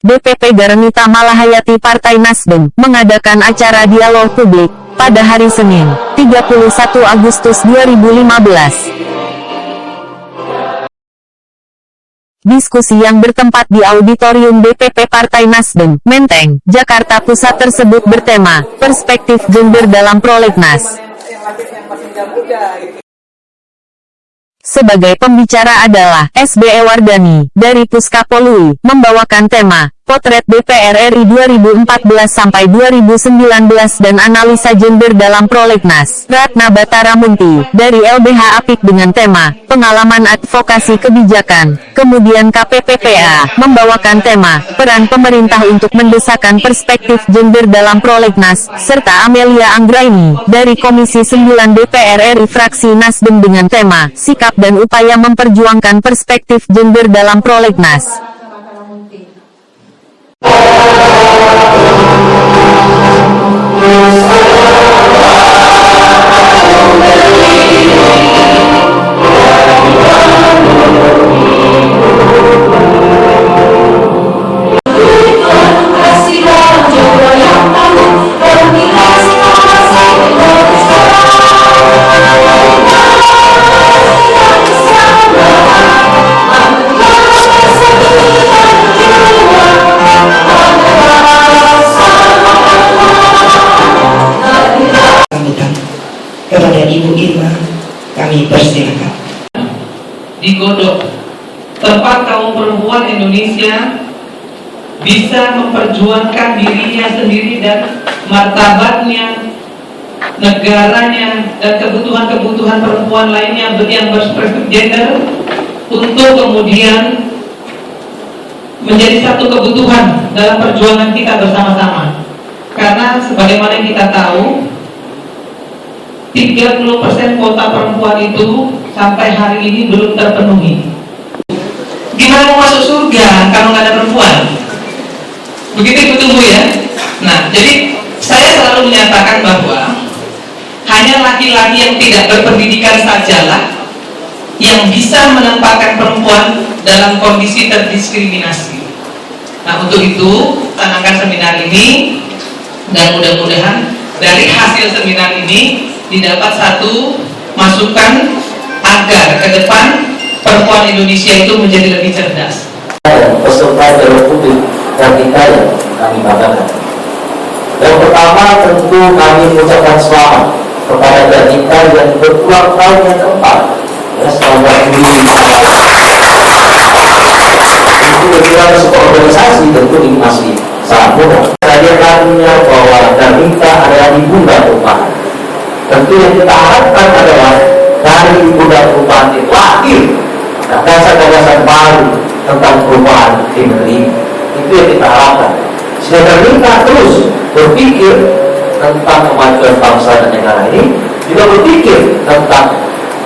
DPP Garnita Malahayati Partai Nasdem mengadakan acara dialog publik pada hari Senin, 31 Agustus 2015. Diskusi yang bertempat di Auditorium DPP Partai Nasdem, Menteng, Jakarta Pusat tersebut bertema, Perspektif Gender dalam Prolegnas. Sebagai pembicara adalah SBE Wardani, dari Puskapolui, membawakan tema, Potret DPR RI 2014-2019 dan Analisa Gender dalam Prolegnas. Ratna Batara Munti, dari LBH Apik dengan tema, Pengalaman Advokasi Kebijakan. Kemudian KPPPA, membawakan tema, Peran Pemerintah untuk Mendesakkan Perspektif Gender dalam Prolegnas, serta Amelia Anggraini, dari Komisi 9 DPR RI Fraksi Nasdem dengan tema, Sikap dan Upaya Memperjuangkan Perspektif Gender dalam Prolegnas. Kepada Ibu Irma, kami persilakan. Digodok, tempat kaum perempuan Indonesia bisa memperjuangkan dirinya sendiri dan martabatnya, negaranya, dan kebutuhan-kebutuhan perempuan lainnya yang berperspektif gender untuk kemudian menjadi satu kebutuhan dalam perjuangan kita bersama-sama. Karena sebagaimana yang kita tahu, 30% kuota perempuan itu sampai hari ini belum terpenuhi. Gimana mau masuk surga kalau nggak ada perempuan? Begitu tunggu ya. Nah, jadi saya selalu menyatakan bahwa hanya laki-laki yang tidak berpendidikan sajalah yang bisa menempatkan perempuan dalam kondisi terdiskriminasi. Nah, untuk itu tanamkan seminar ini, dan mudah-mudahan dari hasil seminar ini didapat satu masukan agar ke depan perempuan Indonesia itu menjadi lebih cerdas. Peserta jalur publik dan kita yang kami banggakan. Yang pertama tentu kami mengucapkan selamat kepada Garnita yang berulang tahun yang keempat. Ya, selamat ini. Itu berulang sebuah organisasi tentu ini masih sangat mudah. Saya katakannya bahwa Garnita adalah ibunda perubahan. Tentu yang kita harapkan adalah dari ibunda perubahan itu lahir gagasan-gagasan baru tentang perubahan di negeri. Itu yang kita harapkan. Sehingga kita terus berpikir tentang kemajuan bangsa dan negara ini, juga berpikir tentang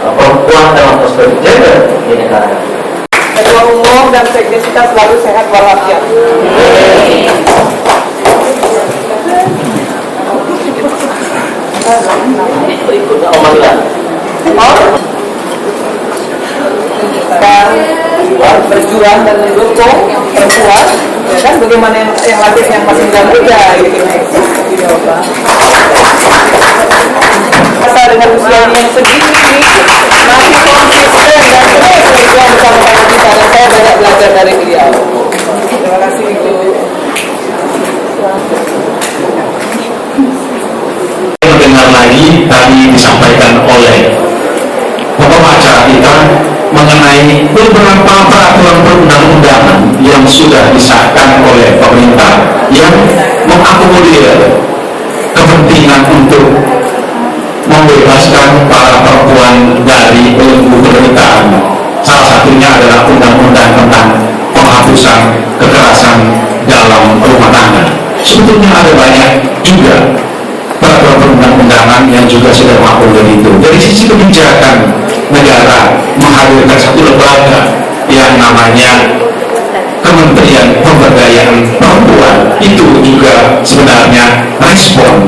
perempuan dalam perspektif gender di negara ini. Ketua Umum dan Sekjen kita selalu sehat walafiat. Berikutnya Omarilan. Dan berjuang dan mendukung perempuan, ya kan, bagaimana yang laki yang masih muda gitu. Masa dengan usianya yang segini masih konsisten dan terus berjuang bersama-sama kita, dan saya banyak belajar dari beliau. Terima kasih Ibu. Mendengar lagi tadi disampaikan oleh pembicara kita mengenai beberapa peraturan perundang-undangan yang sudah disahkan oleh pemerintah yang mengakomodir kepentingan untuk membebaskan para perempuan dari belenggu penderitaan. Salah satunya adalah undang-undang tentang penghapusan kekerasan dalam rumah tangga. Sebetulnya ada banyak juga peraturan perundang-undangan yang juga sudah mengakomodir itu. Dari sisi kebijakan negara menghadirkan satu lembaga yang namanya Kementerian Pemberdayaan Perempuan, itu juga sebenarnya respon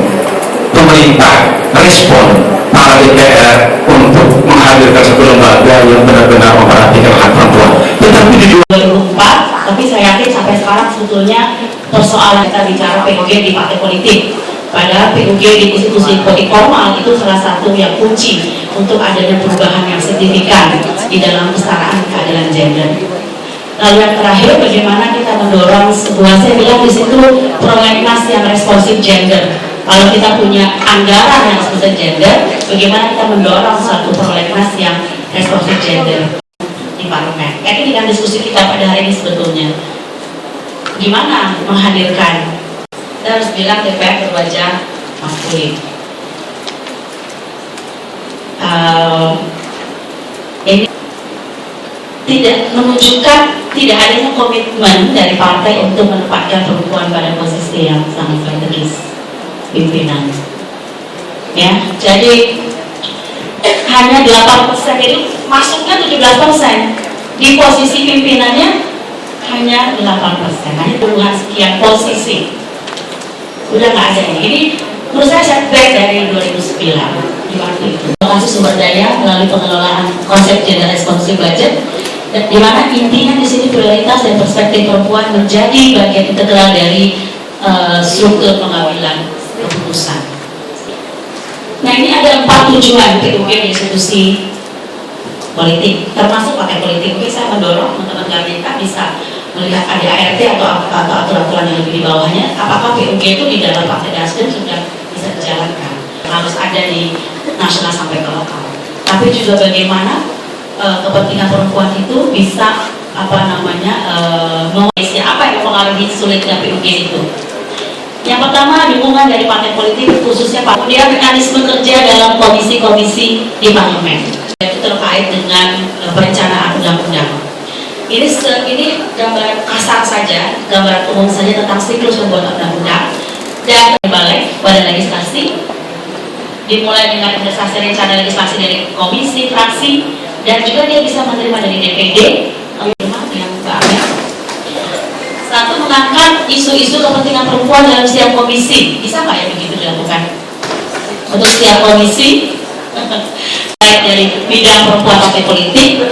pemerintah, respon para DPR untuk menghadirkan satu lembaga yang benar-benar memperhatikan hak perempuan. Tetapi di 2004, tapi saya yakin sampai sekarang sekarang sebetulnya persoalan kita bicara PUG di partai politik. Padahal PUG di institusi politik formal itu salah satu yang kunci untuk adanya perubahan yang signifikan di dalam kesetaraan keadilan gender. Lalu yang terakhir, bagaimana kita mendorong sebuah, saya bilang di situ prolegnas yang responsif gender. Kalau kita punya anggaran yang seputar gender, bagaimana kita mendorong suatu prolegnas yang responsif gender di parlemen. Ini dengan diskusi kita pada hari ini sebetulnya, gimana menghadirkan, kita harus bilang DPR berwajah maskulin. Ini tidak menunjukkan tidak adanya komitmen dari partai untuk menempatkan perempuan pada posisi yang sangat strategis pimpinan. Ya, jadi hanya 8%, jadi masuknya 17%, di posisi pimpinannya hanya 8%, hanya puluhan sekian posisi. Udah nggak ada ini. Ini menurut saya setback dari 2009 di waktu itu. Lokasi sumber daya melalui pengelolaan konsep gender responsive budget, di mana intinya di sini prioritas dan perspektif perempuan menjadi bagian integral dari struktur pengambilan keputusan. Nah, ini ada 4 tujuan PUG di institusi politik, termasuk partai politik. Oke, saya mendorong teman-teman kita bisa melihat ada ART atau aturan-aturan yang lebih di bawahnya. Apakah PUG itu di dalam Partai Nasdem sudah bisa dijalankan? Harus ada di nasional sampai ke lokal. Tapi juga bagaimana kepentingan perempuan itu bisa mengisi apa yang mempengaruhi sulitnya PUG itu. Yang pertama, dukungan dari partai politik khususnya kemudian mekanisme kerja dalam komisi-komisi di parlemen. Itu terkait dengan perencanaan undang-undang. Ini gambaran kasar saja, gambaran umum saja tentang siklus pembuatan undang-undang dan balik badan legislasi, dimulai dengan investasi rencana legislasi dari komisi, fraksi, dan juga dia bisa menerima dari DPD, yang banyak. Satu, mengangkat isu-isu kepentingan perempuan dalam setiap komisi. Bisa nggak ya begitu dilakukan? Untuk setiap komisi, baik dari bidang perempuan partai politik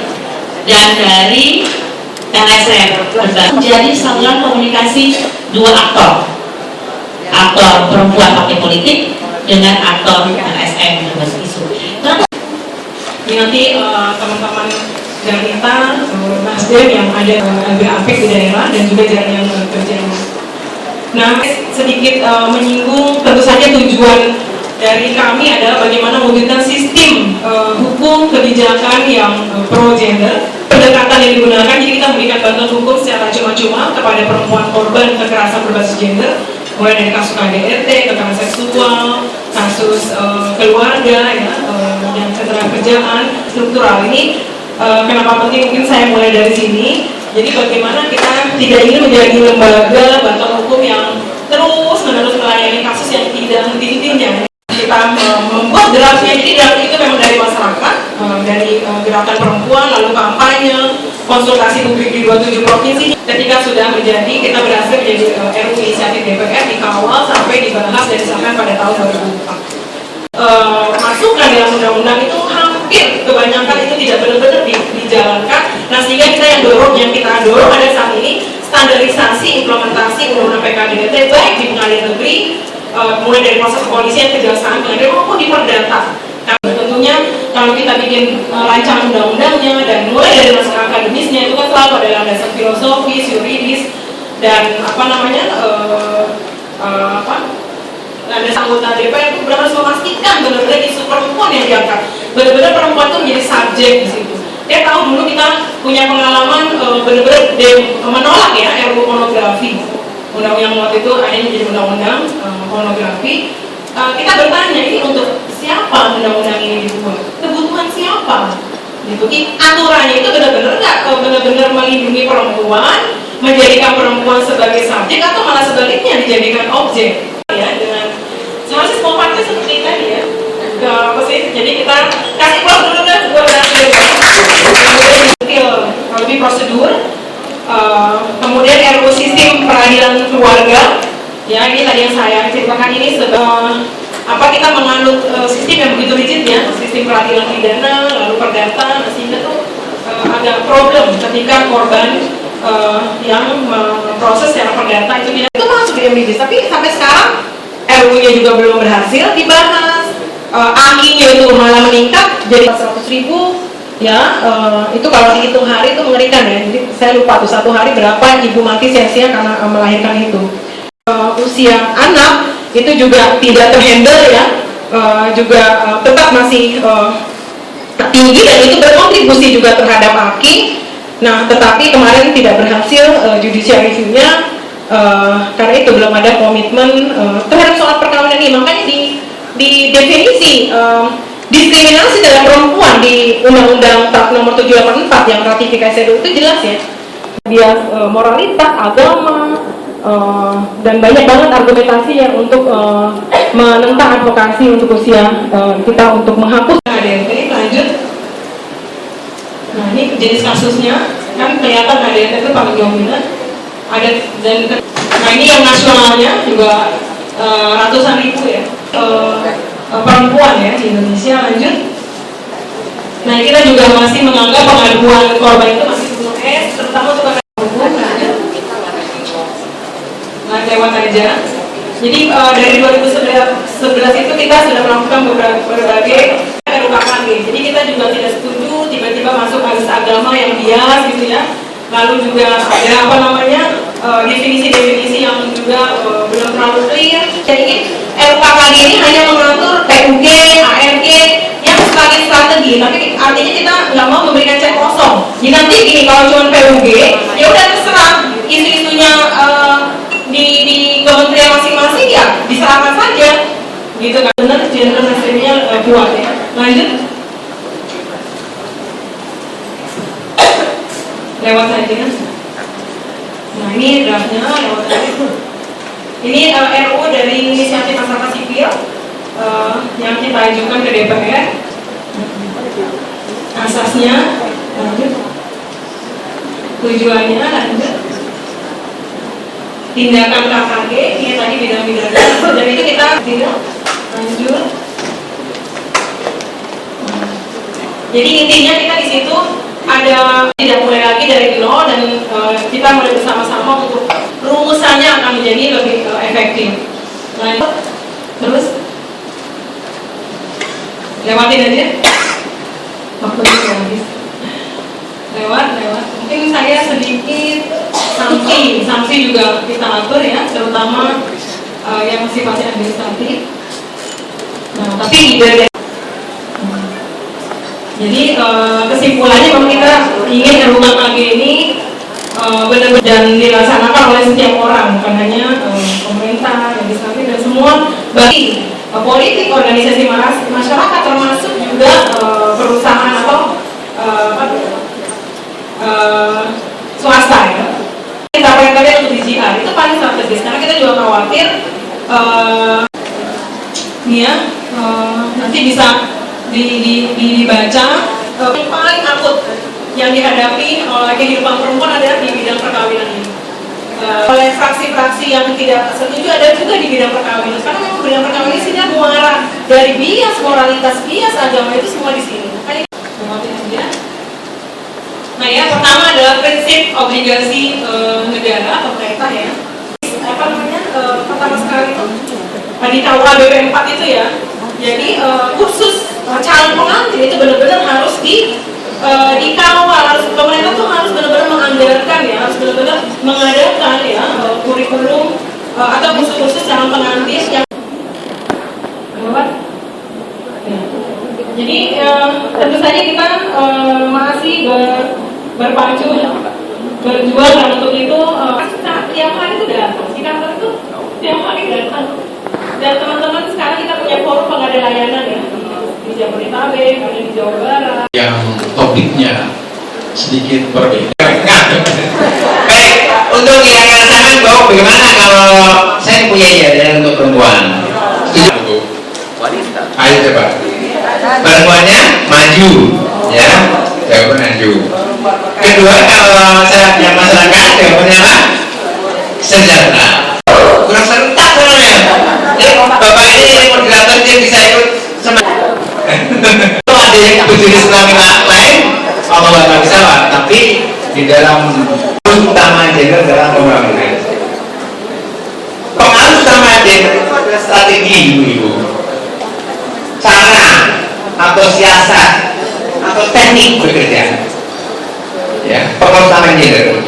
dan dari LSM, menjadi saluran komunikasi dua aktor perempuan partai politik dengan aktor LSM berbasis isu. Nanti teman-teman dari kita Nasdem yang ada lebih apik di daerah dan juga jalan yang bekerja. Nah, sedikit menyinggung tentu saja tujuan dari kami adalah bagaimana mewujudkan sistem hukum kebijakan yang pro gender. Pendekatan yang digunakan, jadi kita memberikan bantuan hukum secara cuma-cuma kepada perempuan korban kekerasan berbasis gender, mulai dari kasus KDRT, kekerasan seksual, kasus keluarga, ya, dan ketenagakerjaan struktural ini. Kenapa penting? Mungkin saya mulai dari sini. Jadi bagaimana kita tidak ingin menjadi lembaga bantuan hukum yang terus-menerus melayani kasus yang tidak henti-hentinya. Kita membuat draftnya, jadi draft itu memang dari masyarakat, dari gerakan perempuan, lalu kampanye, konsultasi publik di 27 provinsi. Ketika sudah menjadi, kita berhasil menjadi RUU inisiatif DPR, dikawal sampai dibahas dan disampaikan pada tahun 2004. Masukan dalam undang-undang itu hampir kebanyakan itu tidak benar-benar dijalankan. Nah, sehingga kita yang kita dorong ada saat ini standarisasi implementasi undang-undang PKDRT baik di pengadilan negeri, mulai dari proses kepolisian, kejaksaan, pengadilan maupun di perdata. Nah, tentunya kalau kita bikin rancangan undang-undangnya dan mulai dari naskah akademisnya itu kan selalu ada landasan filosofis, yuridis, dan ada anggota DPR itu harus memastikan benar-benar isu perempuan yang diangkat, benar-benar perempuan itu menjadi subjek di situ. Dia tahu dulu kita punya pengalaman benar-benar menolak ya RUU pornografi, undang-undang waktu itu ada yang menjadi undang-undang pornografi. Kita bertanya, ini untuk siapa undang-undang ini dibuat? Kebutuhan siapa? Gitu. Aturannya itu benar-benar nggak benar-benar melindungi perempuan, menjadikan perempuan sebagai subjek atau malah sebaliknya dijadikan objek? Ya, dengan seharusnya semua partai seperti tadi ya. Jadi kita kasih keluar dulu kan buat lebih prosedur, kemudian RUU sistem peradilan keluarga. Ya, ini tadi yang saya ceritakan ini kita menganut sistem yang begitu rigid ya, sistem peradilan pidana lalu perdata, sehingga tuh agak problem ketika korban yang memproses secara perdata itu masuk di MDGs, tapi sampai sekarang RU-nya juga belum berhasil dibahas. Akinya itu malah meningkat jadi 100.000 ya. Itu kalau dihitung hari itu mengerikan ya. Jadi saya lupa tuh satu hari berapa ibu mati sia-sia karena melahirkan itu. Usia anak itu juga tidak terhandle ya, juga tetap masih tinggi dan itu berkontribusi juga terhadap AKI. Nah, tetapi kemarin tidak berhasil judicial review-nya karena itu belum ada komitmen terhadap soal perkawinan ini. Makanya di definisi diskriminasi terhadap perempuan di Undang-Undang Nomor 784 yang ratifikasi itu jelas ya. Dia moralitas, agama, dan banyak banget argumentasi yang untuk menentang advokasi untuk usia kita untuk menghapus ADRT. Lanjut. Nah, ini jenis kasusnya kan kelihatan ADRT itu paling dominan. Ada dan nah ini yang nasionalnya juga ratusan ribu ya perempuan ya di Indonesia. Lanjut. Nah, kita juga masih menganggap pengaduan korban itu masih gunung es, terutama untuk nah, lewat aja. Jadi dari 2011 itu kita sudah melakukan berbagai RUKKG. Jadi kita juga tidak setuju tiba-tiba masuk kasus agama yang bias gitu ya. Lalu juga ada apa namanya definisi-definisi yang juga belum terlalu clear. Jadi RUKKG ini hanya mengatur PUG, ARG yang sebagai strategi, tapi artinya kita nggak mau memberikan cek kosong. Jadi nanti gini, kalau cuma PUG, ya udah terserah isu-isunya di kementerian masing-masing ya diserahkan saja, gitu kan? Benar, gender mainstreamnya kuat ya. Lanjut. Lewat saja kan? Nah, ini draftnya lewat saja. Ini RU dari inisiatif masyarakat sipil yang kita ajukan ke DPR. Asasnya, lanjut. Tujuannya, lanjut. Tindakan KKG, ini tadi bidang-bidangnya, dan itu kita tidak lanjut. Jadi intinya kita di situ ada tidak mulai lagi dari nol dan kita mulai bersama-sama untuk rumusannya akan menjadi lebih efektif. Lanjut, terus lewatin aja. Waktunya habis. Lewat. Mungkin saya sedikit sanksi juga kita atur ya, terutama yang sifatnya administratif. Nah, tapi dari jadi kesimpulannya memang kita ingin RUKKG ini benar-benar dan dilaksanakan oleh setiap orang, bukan hanya pemerintah, legislatif dan semua bagi politik, organisasi masyarakat, termasuk juga perusahaan atau swasta ya. Capaian kalian untuk DGR itu paling strategis karena kita juga khawatir nanti bisa dibaca yang paling akut yang dihadapi oleh kehidupan perempuan adalah di bidang perkawinan ini. Oleh fraksi-fraksi yang tidak setuju ada juga di bidang perkawinan karena memang bidang perkawinan ini sudah muara dari bias moralitas, bias agama itu semua di sini. Nah ya, pertama adalah prinsip obligasi negara atau pemerintah ya. Apa namanya? Pertama sekali itu di KUA BP 4 itu ya. Jadi khusus calon pengantin itu benar-benar harus dikawal, harus pemerintah tuh harus benar-benar menganggarkan ya, harus benar-benar mengadakan ya kurikulum atau khusus calon pengantin yang jadi tentu saja kita masih berpacu berjuang untuk itu. Tiap hari itu datang di kantor itu tiap hari datang. Dan teman-teman sekarang kita punya forum pengadaan layanan ya di Jabodetabek, ada di Jawa Barat. Yang topiknya sedikit berbeda. Baik, untuk yang rasakan bahwa bagaimana kalau saya punya ide untuk perempuan. Untuk wanita. Ayo coba. Perempuannya maju, ya, jawaban maju. Kedua, kalau saya punya masyarakat, jawabannya apa? Sejahtera. Kurang serentak soalnya. Bapak ini moderator dia bisa ikut sama. Kalau ada yang tujuh Islam lain, Allah nggak bisa lah. Tapi di dalam pengarus utama gender dalam pembangunan. Pengarus utama gender itu adalah strategi ibu-ibu, cara atau siasat atau teknik bekerja. Ya, pengarus utama gender.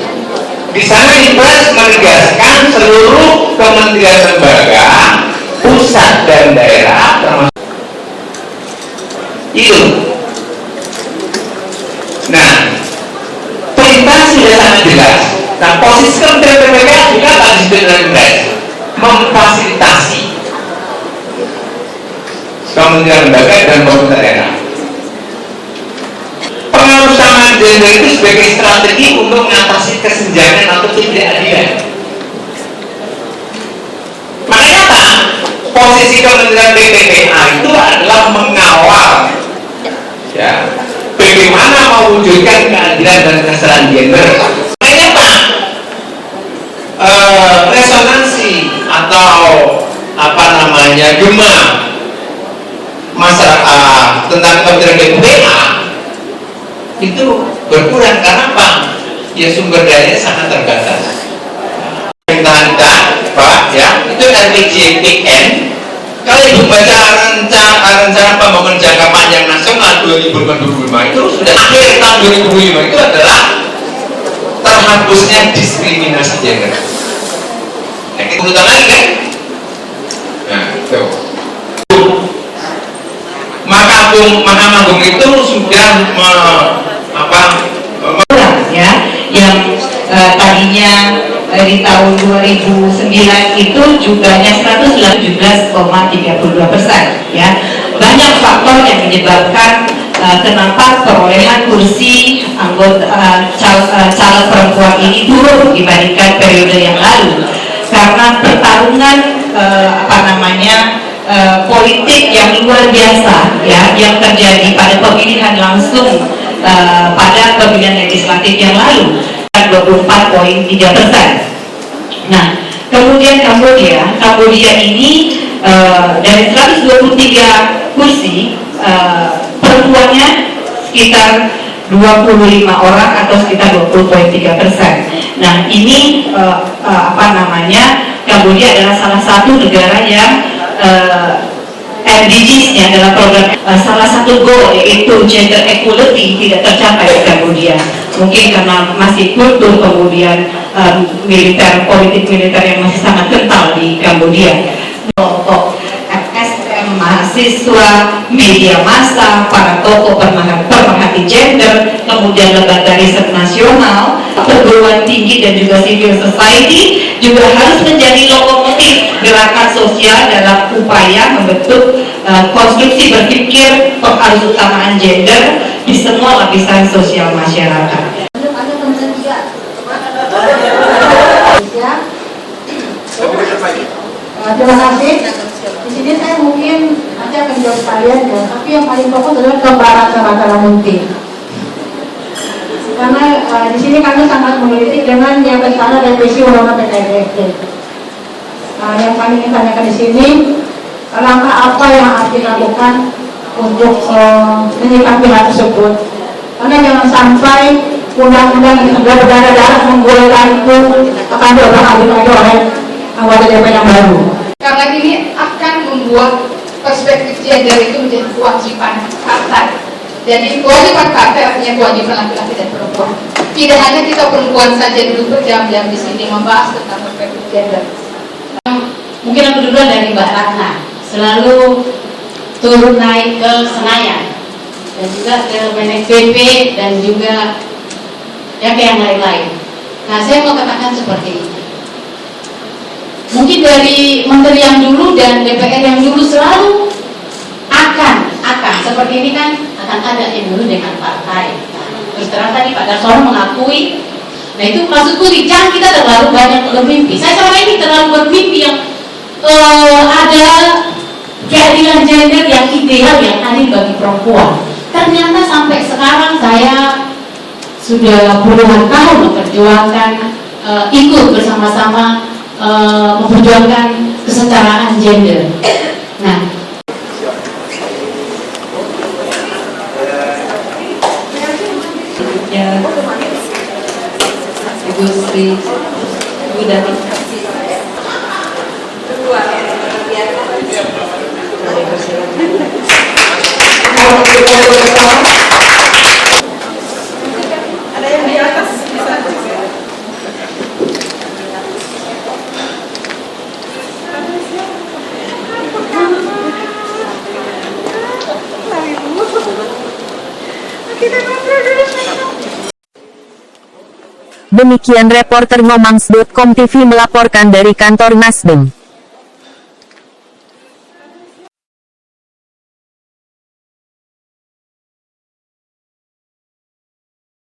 Di sana Impres menegaskan seluruh kementerian lembaga, pusat dan daerah termasuk itu. Nah, perintah sudah sangat jelas. Nah, posisi Kementerian PPKA juga tadi sudah jelas, memfasilitasi kementerian lembaga dan pemerintah daerah. Pengaruh utama gender itu sebagai strategi untuk mengatasi kesenjangan atau ketidakadilan. Makanya apa? Posisi Kementerian PPKA itu adalah mengawal, ya, bagaimana mewujudkan keadilan dan kesetaraan gender. Makanya apa? Resonansi atau apa namanya gema masyarakat tentang Kementerian PPKA itu berkurang karena apa? Ya sumber dayanya sangat terbatas. Pemerintahan kita, Pak, ya, itu RPJMN. Kalau ibu baca rencana pembangunan jangka panjang nasional 2025 itu sudah akhir tahun 2025 itu adalah terhapusnya diskriminasi gender. Nah, kita urutan lagi kan? Nah, itu. Mahkamah Agung itu sudah ya, yang tadinya di tahun 2009 itu jumlahnya 117,32%, ya. Banyak faktor yang menyebabkan kenapa perolehan kursi anggota caleg perempuan ini turun dibandingkan periode yang lalu, karena pertarungan politik yang luar biasa, ya, yang terjadi pada pemilihan langsung pada pemilihan legislatif yang lalu, 24,3%. Nah, kemudian Kambodia ini dari 123 kursi, perempuannya sekitar 25 orang atau sekitar 20,3%. Nah, ini Kambodia adalah salah satu negara yang MDGs-nya dalam program salah satu goal yaitu gender equality tidak tercapai di Kambodia. Mungkin karena masih kultur, kemudian politik militer yang masih sangat kental di Kambodia. Kelompok FSM, mahasiswa, media massa, para tokoh pemerhati gender, kemudian lembaga riset nasional, perguruan tinggi dan juga civil society juga harus menjadi lokomotif gerakan sosial dalam upaya membentuk konstruksi berpikir pengharusutamaan gender di semua lapisan sosial masyarakat. Terima kasih. Di sini saya mungkin nanti akan jawab sekalian ya, tapi yang paling fokus adalah ke Batara Munti. Karena di sini kami sangat mengkritik dengan yang rencana revisi undang-undang PKDRT. Yang kami ingin tanyakan di sini, langkah apa yang harus dilakukan untuk menyikapi hal tersebut? Karena jangan sampai undang-undang yang sudah berdarah-darah menggolkan itu akan diobrak-abrik lagi oleh anggota DPR yang baru. Karena ini akan membuat perspektif gender itu menjadi kewajiban partai. Jadi kewajiban partai artinya kewajiban laki-laki dan perempuan. Tidak hanya kita perempuan saja duduk berjam-jam di sini membahas tentang perspektif gender. Mungkin aku duluan dari Mbak Ratna, selalu turun naik ke Senayan dan juga ke BNPB dan juga ya ke yang lain-lain. Nah, saya mau katakan seperti ini. Mungkin dari menteri yang dulu dan DPR yang dulu selalu akan seperti ini kan akan ada yang dulu dengan partai. Terus terang tadi Pak Darsono mengakui. Nah, itu maksudku jangan kita terlalu banyak bermimpi. Saya selama ini terlalu bermimpi yang ada keadilan gender yang ideal, yang adil bagi perempuan. Ternyata sampai sekarang saya sudah puluhan tahun memperjuangkan ikut bersama-sama memperjuangkan kesetaraan gender. Nah, ya, Ibu Sri Budati. Ada yang di atas bisa. Demikian reporter Ngomans.com TV melaporkan dari kantor Nasdem.